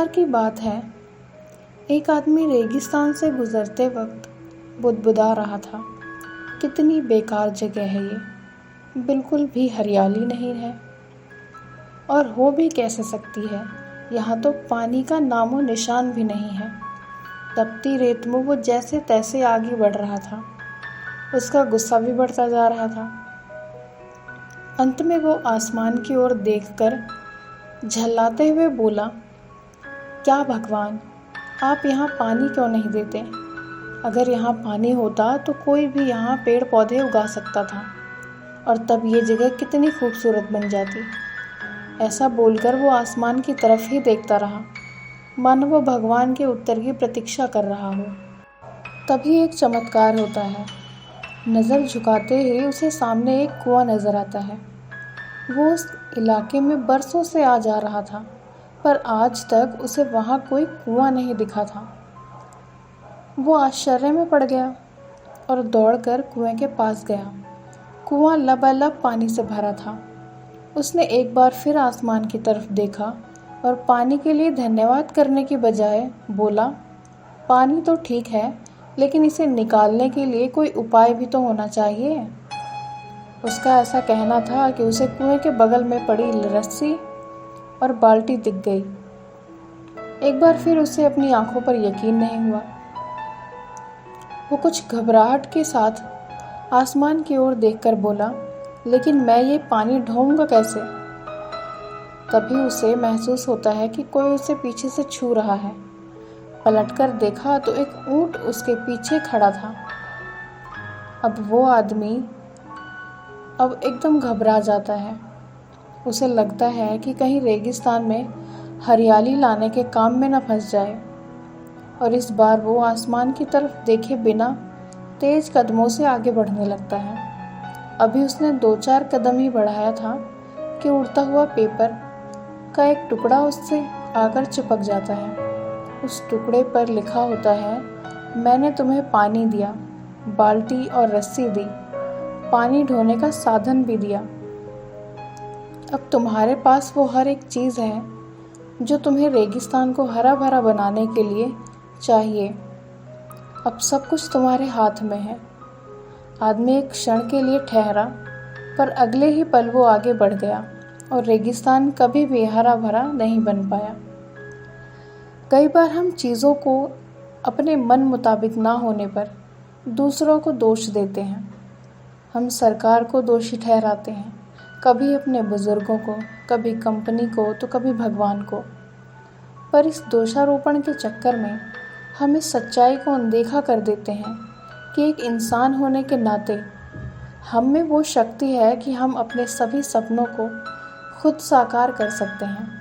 बार की बात है, एक आदमी रेगिस्तान से गुजरते वक्त बुदबुदा रहा था, कितनी बेकार जगह है ये, बिल्कुल भी हरियाली नहीं है और हो भी कैसे सकती है, यहाँ तो पानी का नामो निशान भी नहीं है। तपती रेत में वो जैसे तैसे आगे बढ़ रहा था, उसका गुस्सा भी बढ़ता जा रहा था। अंत में वो आसमान की ओर देखकर झल्लाते हुए बोला, क्या भगवान, आप यहाँ पानी क्यों नहीं देते? अगर यहाँ पानी होता तो कोई भी यहाँ पेड़ पौधे उगा सकता था और तब ये जगह कितनी खूबसूरत बन जाती। ऐसा बोलकर वो आसमान की तरफ ही देखता रहा, मानो वो भगवान के उत्तर की प्रतीक्षा कर रहा हो। तभी एक चमत्कार होता है। नज़र झुकाते ही उसे सामने एक कुआं नज़र आता है। वो उस इलाके में बरसों से आ जा रहा था, पर आज तक उसे वहाँ कोई कुआं नहीं दिखा था। वो आश्चर्य में पड़ गया और दौड़कर कुएं के पास गया। कुआं लबालब पानी से भरा था। उसने एक बार फिर आसमान की तरफ देखा और पानी के लिए धन्यवाद करने की बजाय बोला, पानी तो ठीक है, लेकिन इसे निकालने के लिए कोई उपाय भी तो होना चाहिए। उसका ऐसा कहना था कि उसे कुएं के बगल में पड़ी रस्सी और बाल्टी दिख गई। एक बार फिर उसे अपनी आंखों पर यकीन नहीं हुआ। वो कुछ घबराहट के साथ आसमान की ओर देखकर बोला, लेकिन मैं ये पानी ढोऊंगा कैसे? तभी उसे महसूस होता है कि कोई उसे पीछे से छू रहा है। पलटकर देखा तो एक ऊंट उसके पीछे खड़ा था। अब वो आदमी अब एकदम घबरा जाता है। उसे लगता है कि कहीं रेगिस्तान में हरियाली लाने के काम में न फंस जाए, और इस बार वो आसमान की तरफ देखे बिना तेज कदमों से आगे बढ़ने लगता है। अभी उसने 2-4 कदम ही बढ़ाया था कि उड़ता हुआ पेपर का एक टुकड़ा उससे आकर चिपक जाता है। उस टुकड़े पर लिखा होता है, मैंने तुम्हें पानी दिया, बाल्टी और रस्सी दी, पानी ढोने का साधन भी दिया। अब तुम्हारे पास वो हर एक चीज़ है जो तुम्हें रेगिस्तान को हरा भरा बनाने के लिए चाहिए। अब सब कुछ तुम्हारे हाथ में है। आदमी एक क्षण के लिए ठहरा, पर अगले ही पल वो आगे बढ़ गया और रेगिस्तान कभी भी हरा भरा नहीं बन पाया। कई बार हम चीज़ों को अपने मन मुताबिक ना होने पर दूसरों को दोष देते हैं। हम सरकार को दोषी ठहराते हैं, कभी अपने बुजुर्गों को, कभी कंपनी को, तो कभी भगवान को। पर इस दोषारोपण के चक्कर में हम इस सच्चाई को अनदेखा कर देते हैं कि एक इंसान होने के नाते हम में वो शक्ति है कि हम अपने सभी सपनों को खुद साकार कर सकते हैं।